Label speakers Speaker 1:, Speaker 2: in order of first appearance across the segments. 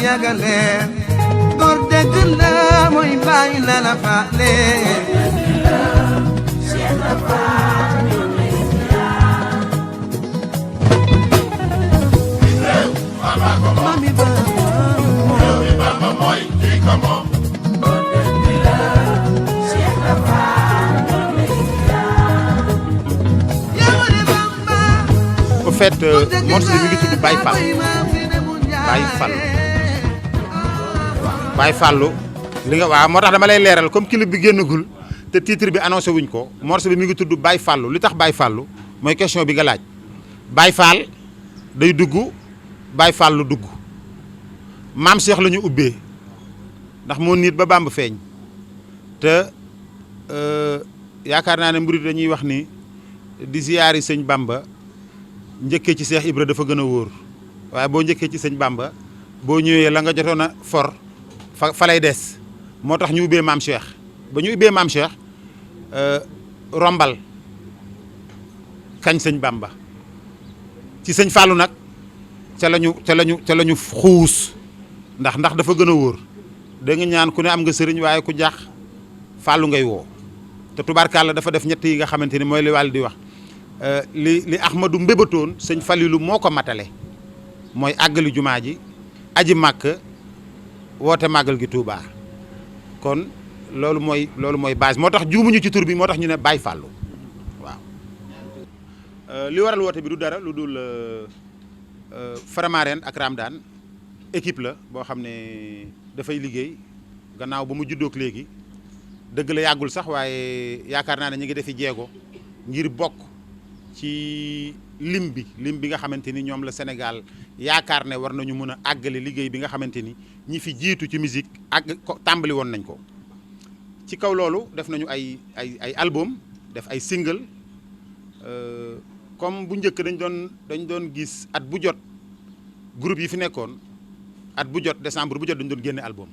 Speaker 1: yagale góor dëgg la mooy bàyyi la la faale mami Bamba mooy kii ko moom
Speaker 2: au fait morceau bi mi ngi tudd Baye Fall Baye Fallu li nga waaw moo tax dama lay leeral comme clip bi génnagul te titre bi annoncé wuñ ko morceau bi mi ngi tudd Baye Fallu li tax Baye Fallu mooy question bi nga laaj Baye Fall day dugg Baye Fallu dugg maam Cheikh la ñu ubbee ndax moo nit ba Bamba feeñ te yaakaar naa ne murid dañuy wax ni di ziyaari sëñ Bamba njëkkee ci Cheikh Ibra dafa gën a wóor waaye boo njëkkee ci sëñ Bamba boo ñëwee la nga jotoon a for fa lay des moo tax ñu ubbee maam Cheikh ba ñu ubbee maam Cheikh rombal kañ sëñ Bamba ci sëñ Fallou nag ca lañu xuus ndax dafa gën a wóor da nga ñaan ku ne am nga sëriñ waaye ku jaax Fallou ngay woo te tubaarkàlla dafa def ñett yi nga xamante ni mooy li wàll di wax li Ahmadou mbébatoon sëñ Falilou moo ko matale mooy àggali jumaa ji aji màkk woote màggal gi Touba kon loolu mooy base moo tax juumuñu ci tur bi moo tax ñu ne Baye Fallou waaw. li waral woote bi du dara lu dul Faramaren ak Ramdan équipe la boo xam ne dafay liggéey gannaaw ba mu juddoog léegi dëgg la yàggul sax waaye yaakaar naa ne ñu ngi defi jéego ngir bokk ci lim bi nga xamante ni ñoom la Sénégal yaakaar ne war nañu mën a àggale liggéey bi nga xamante ni ñi fi jiitu ci musique ak tàmbali woon nañ ko ci kaw loolu def nañu ay album def ay single comme bu njëkk dañ doon gis at bu jot groupe yi fi nekkoon at bu jot décembre bu jot dañ doon génne album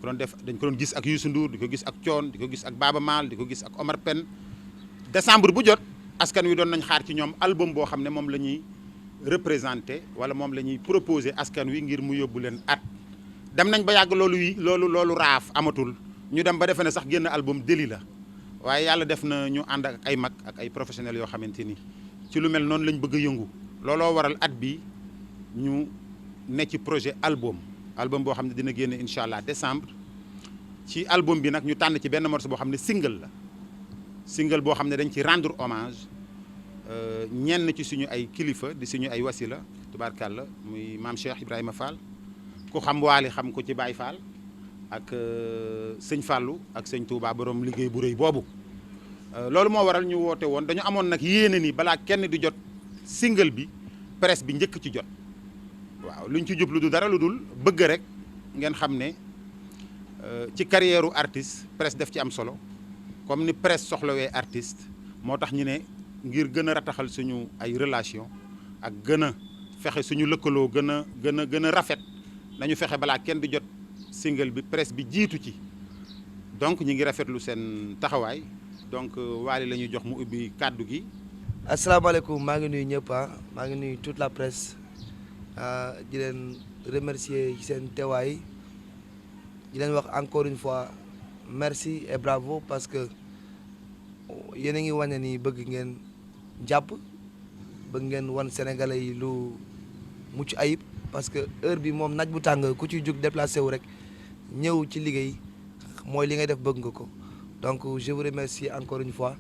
Speaker 2: dañ ko doon gis ak Youssou Ndour di ko gis ak Thione di ko gis ak Baaba Maal di ko gis ak Omar Pène décembre bu jot askan wi doon nañ xaar ci ñoom album boo xam ne moom la ñuy représenté wala moom la ñuy proposé askan wi ngir mu yóbbu leen at dem nañ ba yàgg loolu raaf amatul ñu dem ba defe ne sax génn album déli la waaye yàlla def na ñu ànd ak ay mag ak ay professionnels yoo xamante ni ci lu mel noonu lañ bëgg a yëngu looloo waral at bi ñu ne ci projet album boo xam ne dina génne incha allah décembre ci album bi nag ñu tànn ci benn morceau boo xam ne single boo xam ne dañ ci rendre hommage ñenn ci suñu ay kilifa di suñu ay wasila tubaarkàlla muy maam Cheikh Ibrahima Fall ku xam waali xam ko ci Baye Fall ak sëñ Fallou ak sëñ Touba borom liggéey bu rëy boobu loolu moo waral ñu woote woon dañu amoon nag yéene ni balaa kenn di jot single bi presse bi njëkk ci jot waaw luñ ci jublu du dara lu dul bëgg rek ngeen xam ne ci carrière u artiste presse def ci am solo comme ni presse soxlawee artiste moo tax ñu ne ngir gën a rataxal suñu ay relation ak gën a fexe suñu lëkkaloo gën a rafet nañu fexe balaa kenn di jot single bi presse bi jiitu ci donc ñi ngi rafetlu seen taxawaay donc Waly la ñuy jox mu ubbi kàddu gi.
Speaker 3: asalaamaaleykum maa ngi nuyu ñëpp maa ngi nuyu toute la presse di leen remercier ci seen teewaay di leen wax encore une fois merci et bravo parce que yéen a ngi wane ni bëgg ngeen jàpp bëgg ngeen wan sénégalais yi lu mucc ayib parce que heure bi moom naaj bu tàng ku ci jug déplacé wu rek ñëw ci liggéey mooy li ngay def bëgg nga ko donc je vous remercie encore une fois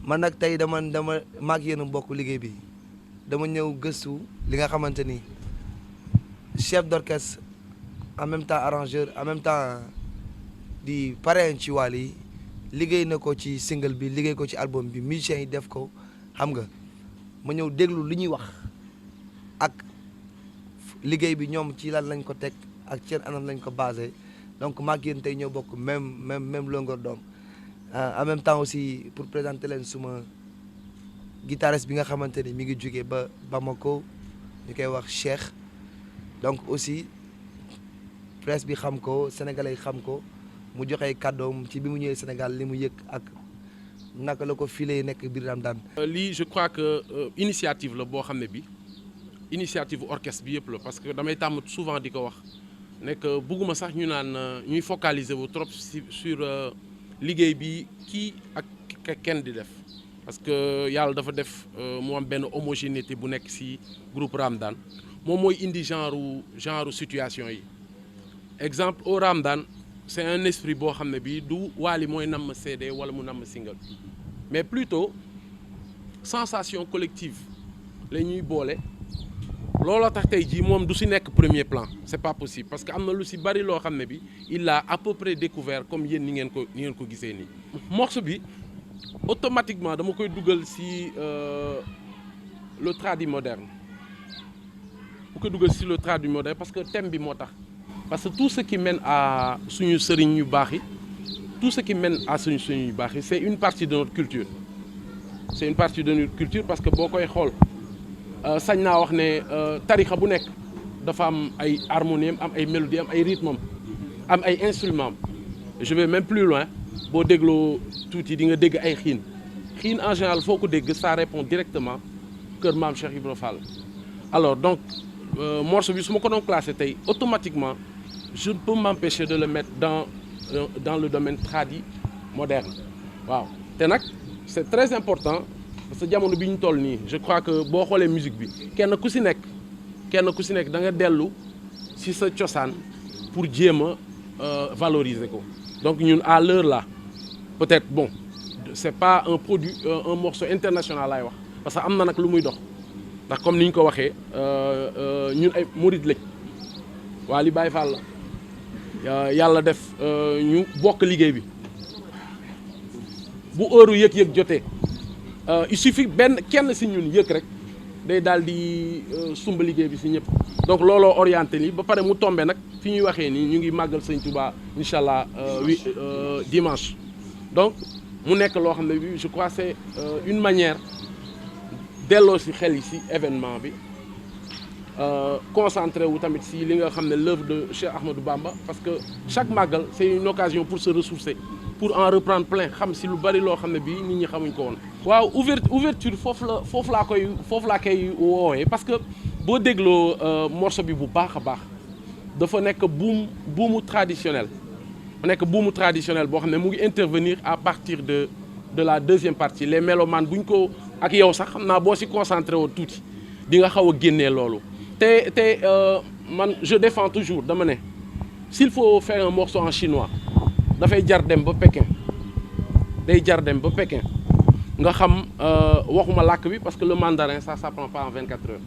Speaker 3: man nag tey dama maag yéen a bokk liggéey bi dama ñëw gëstu li nga xamante ni chef d'orchestre en même temps arrangeur en même temps di parrain ci Waly liggéey na ko ci single bi liggéey ko ci album bi musiciens yi def ko xam nga ma ñëw déglu li ñuy wax ak liggéey bi ñoom ci lan lañ ko teg ak seen anam lañ ko basé donc maag yéen tey ñoo bokk même longueur d'onde en même temps aussi pour présenter leen suma guitariste bi nga xamante ni mi ngi jógee ba Bamako ñu koy wax Cheikh donc aussi presse bi xam ko sénégalais yi xam ko mu joxe kàddoom ci bi mu ñëwee Sénégal li mu yëg ak naka la ko filé nekk biir Ramadane.
Speaker 4: lii je crois que initiative la boo xam ne bi initiative orchestre bi yëpp la parce que damay tàmm souvent di ko wax nekk bugguma sax ñu naan ñuy focaliser wu trop sur liggéey bi kii ak kenn di def parce que yàlla dafa def mu am benn homogénéité bu nekk ci groupe Ramdan moom mooy indi genre situation yi exemple au Ramdan c'est un esprit boo xam ne bii du Wally mooy namm CD wala mu namm single mais plutôt sensation collective la ñuy boole looloo tax tey jii moom du ci nekk premier plan c'est pas possible parce que am na lu ci bari loo xam ne bi il a à peu près découvert comme yéen ni ngeen ko gisee nii. morceau bi automatiquement dama koy dugal ci le tradi moderne bu ko dugal ci le tradi moderne parce que thème bi moo tax parce que tout ce qui mène à suñu sëriñ yu baax yi tout ce qui mène à suñu yu baax yi c'est une partie de notre culture c'est une partie de notre culture parce que boo koy xool sañ naa wax ne tarixa bu nekk dafa am ay harmonie am ay mélodie am ay rythme am ay instruments je vais même plus loin boo dégloo tuuti di nga dégg ay xiin en général foo ko dégg ça répond directement kër maam Cheikh Ibra Fall alors donc morceau bi su ma ko doon classé tey automatiquement je ne peux m'empêcher de le mettre dans le domaine tradi moderne waaw te nag c'est très important parce que jamono bi ñu toll nii je crois que boo xoolee musique bi kenn ku ci nekk da nga dellu ci sa cosaan pour jéem a valoriser ko donc ñun à l'heure là peut-être bon c'est pas un produit un morceau international laay wax parce que am na nag lu muy dox ndax comme ni ñu ko waxee ñun ay murid lañ waa li Baye Fall la yàlla def ñu bokk liggéey bi bu heure yëg-yëg jotee il suffit kenn ci ñun yëg rek day daal di sumb liggéey bi ci ñëpp donc looloo orienté nii ba pare mu tombé nag fi ñuy waxee nii ñu ngi màggal Sëñ Touba incha allah dimanche donc mu nekk loo xam ne bi je crois c'est une manière delloo ci xel yi ci événement bi concentré wu tamit ci li nga xam ne l'œuvre de Cheikh Ahmadou Bamba parce que chaque màggal c'est une occasion pour se ressourcer pour en reprendre plein xam ci lu bari loo xam ne bii nit ñi xamuñ ko woon. waaw ouverture foofu laa koy woowee parce que boo dégloo morceau bi bu baax a baax dafa nekk buumu traditionnel boo xam ne mu ngi intervenir à partir de la deuxième partie les mélomanes buñ ko ak yow sax xam naa boo ci concentré woon tuuti di nga xaw a génnee loolu te man je défends toujours dama ne s'il faut faire un morceau en chinois dafay jar dem ba Pékin nga xam waxuma làkk bi parce que le mandarin ça s'apprend pas en 24 heures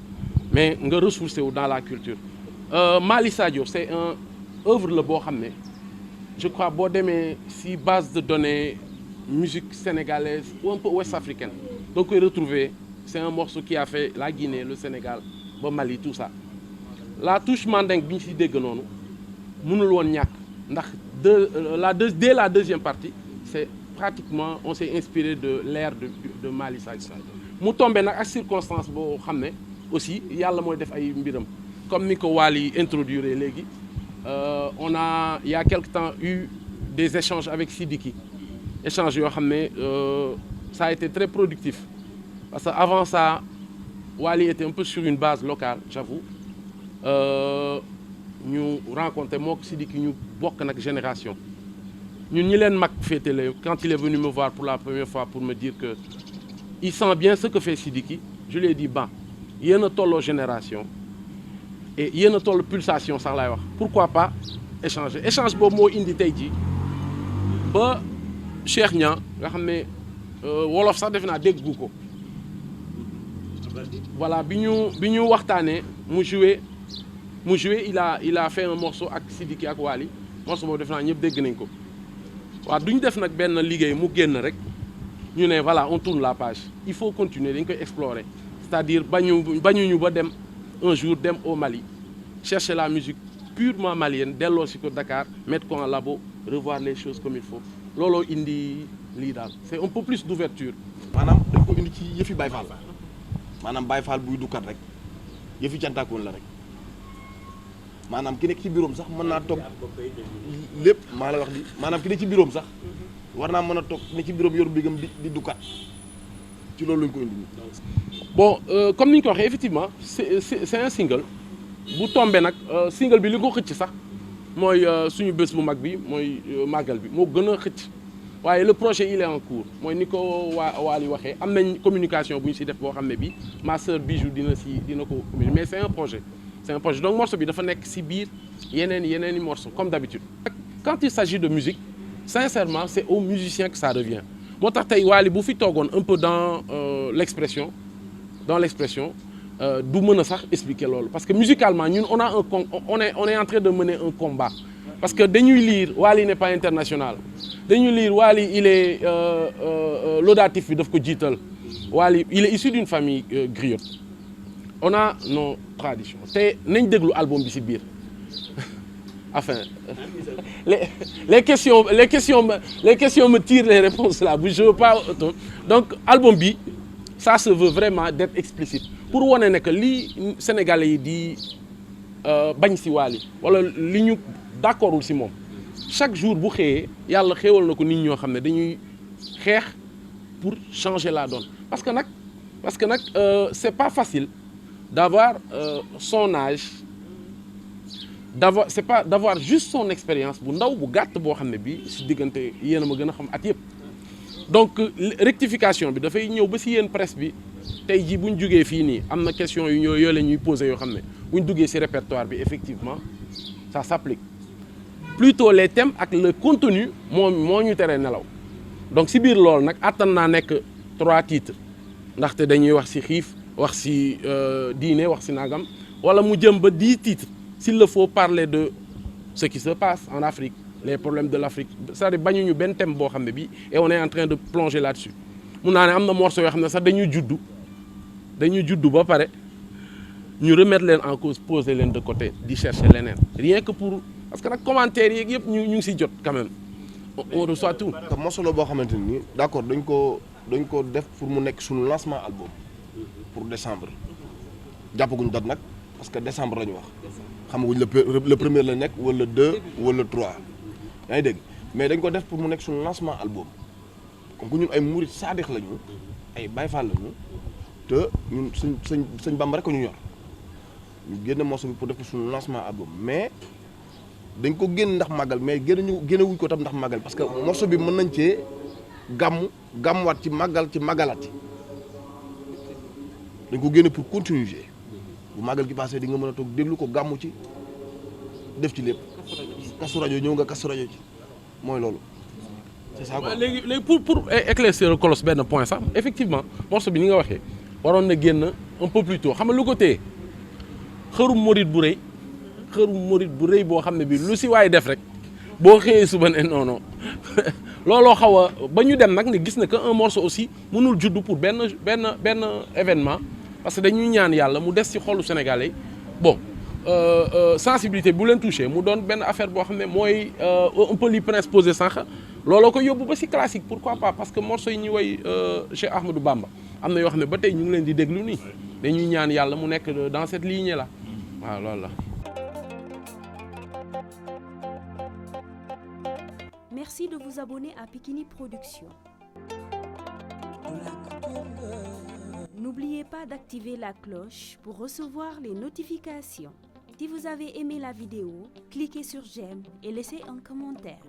Speaker 4: mais nga ressourcer wu dans la culture Mali Sadio c'est un œuvre la boo xam ne je crois boo demee ci base de données musique sénégalaise ou un peu ouest africaine donc koy retrouver c'est un morceau qui a fait la Guinée le Sénégal ba Mali tout ça la touche mandingue bi ñu ci dégg noonu mënul woon ñàkk ndax dès la deuxième partie c'est pratiquement on s'est inspiré de l'air de Mali Sadio mu tombé nag ak circonstance boo xam ne aussi yàlla mooy def ay mbiram comme ni ko Wally introduire léegi il y a quelque temps eu des échanges avec Sidiki échanges yoo xam ne ça a été très productif parce que avant ça Wally était un peu sur une base locale j'avoue ñu rencontré mook Sidiki ñu bokk nag génération ñun ñi leen mag féetale quand il est venu me voir pour la première fois pour me dire que il sent bien ce que fait Sidiki je lui ai dit yéen a tolloo génération et yéen a toll pulsation sax laay wax pourquoi pas échange boobu moo indi tey jii ba Cheikh Niang nga xam ne wolof sax defe naa déggu ko voilà bi ñu waxtaanee mu joué il a fait un morceau ak Sidiki ak Wally morceau boobu defe naa ñëpp dégg nañ ko waaw duñ def nag benn liggéey mu génn rek ñu ne voilà on tourne la page il faut continuer dañ koy explorer c'est-à-dire bañuñu ba dem un jour dem au Mali chercher la musique purement malienne delloo si ko Dakar mettre ko en labo revoir les choses comme il faut looloo indi lii daal c'est un peu plus d'ouverture
Speaker 5: maanaam dañ ko indi ci yëfi Baye Fall maanaam Baye Fall buy dukkat rek yëfi cantaakoon la rek maanaam ki nekk ci bureau sax mën naa toog lépp maa la wax li maanaam ki nekk ci bureau sax war naa mën a toog ne ci bureau yor bigam di dukkat ci loolu lañ ko indi
Speaker 4: bon comme ni ñu ko waxee effectivement c'est un single bu tombé nag single bi li ko xëcc sax mooy suñu bés bu mag bi mooy màggal bi moo gën a xëcc waaye le projet il est en cours mooy ni ko Waly waxee am nañ communication bu ñu si def boo xam ne bi ma sœur Bijou dina ko mais c'est un projet donc morceau bi dafa nekk si biir yeneen i morceau comme d'habitude quand il s'agit de musique sincèrement c'est aux musiciens que ça revient moo tax tey Waly bu fi toogoon un peu dans l'expression du mën a sax expliquer loolu parce que musicalement ñun on est en train de mener un combat parce que dañuy lire Waly n'est pas international dañuy lire Waly il est laudatif bi daf ko jiital Waly il est issu d'une famille griotte on a nos traditions te nañ déglu album bi ci biir enfin les questions me tirent les réponses là je veux pas donc album bi ça se veut vraiment d'être explicite pour wane ne que lii Sénégalais yi di bañ ci Waly wala li ñu d'accordul ci moom chaque jour bu xëyee yàlla xéewal na ko nit ñoo xam ne dañuy xeex pour changer la donne parce que nag c'est pas facile d'avoir son âge d'avoir juste son expérience bu ndaw bu gàtt boo xam ne bi ci diggante yéen a ma gën a xam at yëpp donc rectification bi dafay ñëw ba ci yéen presse bi tey jii bu ñu jógee fii nii am na question yu yoo la ñuy poser yoo xam ne bu ñu duggee ci répertoire bi effectivement ça s'applique plutôt les thèmes ak le contenu moo ñu teree nelaw donc ci biir loolu nag attan naa nekk 3 titres ndaxte dañuy wax ci xiif wax ci diine wax ci nagam wala mu jëm ba 10 titres s'il le faut parler de ce qui se passe en Afrique les problèmes de l'Afrique c'est-à-dire bañuñu benn thème boo xam ne bii et on est en train de plonger là-dessus mun naa ne am na morceau yoo xam ne sax dañuy juddu ba pare ñu remettre leen en cause poser leen de côté di chercher leneen rien que pour parce que nag commentaires yeeg yëpp ñu ngi siy jot quand même on reçoit tout.
Speaker 5: te morceau la boo xamante ni d'accord dañ ko def pour mu nekk suñu lancement album pour décembre jàppaguñ date nag parce que décembre la ñu wax xamaguñ le premier la nekk wala 2 wala 3 yaa ngi dégg mais dañ ko def pour mu nekk suñu lancement album comme que ñun ay murit saadix lañu ay Baay Faal lañu te ñun sëñ Bamba rek ko ñu ñor ñu génne morceau bi pour def ko suñu lancement album mais dañ ko génn ndax màggal mais génnewuñ ko tam ndax màggal parce que morceau bi mën nañ cee gàmmuwaat ci màggalaat ci dañ ko génne pour continuer bu màggal gi passé di nga mën a toog déglu ko gàmmu ci def ci lépp kasu rajo ñëw nga kasu rajo ci mooy loolu c'est ça quoi.
Speaker 4: léegi pour éclaircir le colosse benn point sax effectivement morceau bi ni nga waxee waroon na génn un peu plus tôt xam nga lu ko téye xërum murit bu rëy boo xam ne bi lu si waay def rek boo xëyee suba ne non looloo xaw a ba ñu dem nag ne gis na que un morceau aussi mënul judd pour benn événement parce que dañuy ñaan yàlla mu des ci xolu sénégalais bon sensibilité bu leen touché mu doon benn affaire boo xam ne mooy un peu li Prince posé sànq looloo ko yóbbu ba ci classique pourquoi pas parce que morceau yi ñuy woy Cheikh Ahmadou Bamba am na yoo xam ne ba tey ñu ngi leen di déglu nii dañuy ñaan yàlla mu nekk dans cette lignée là waaw loolu la.
Speaker 6: Merci de vous abonner à Pikini Productions. N'oubliez pas d'activer la cloche pour recevoir les notifications. Si vous avez aimé la vidéo, cliquez sur j'aime et laissez un commentaire.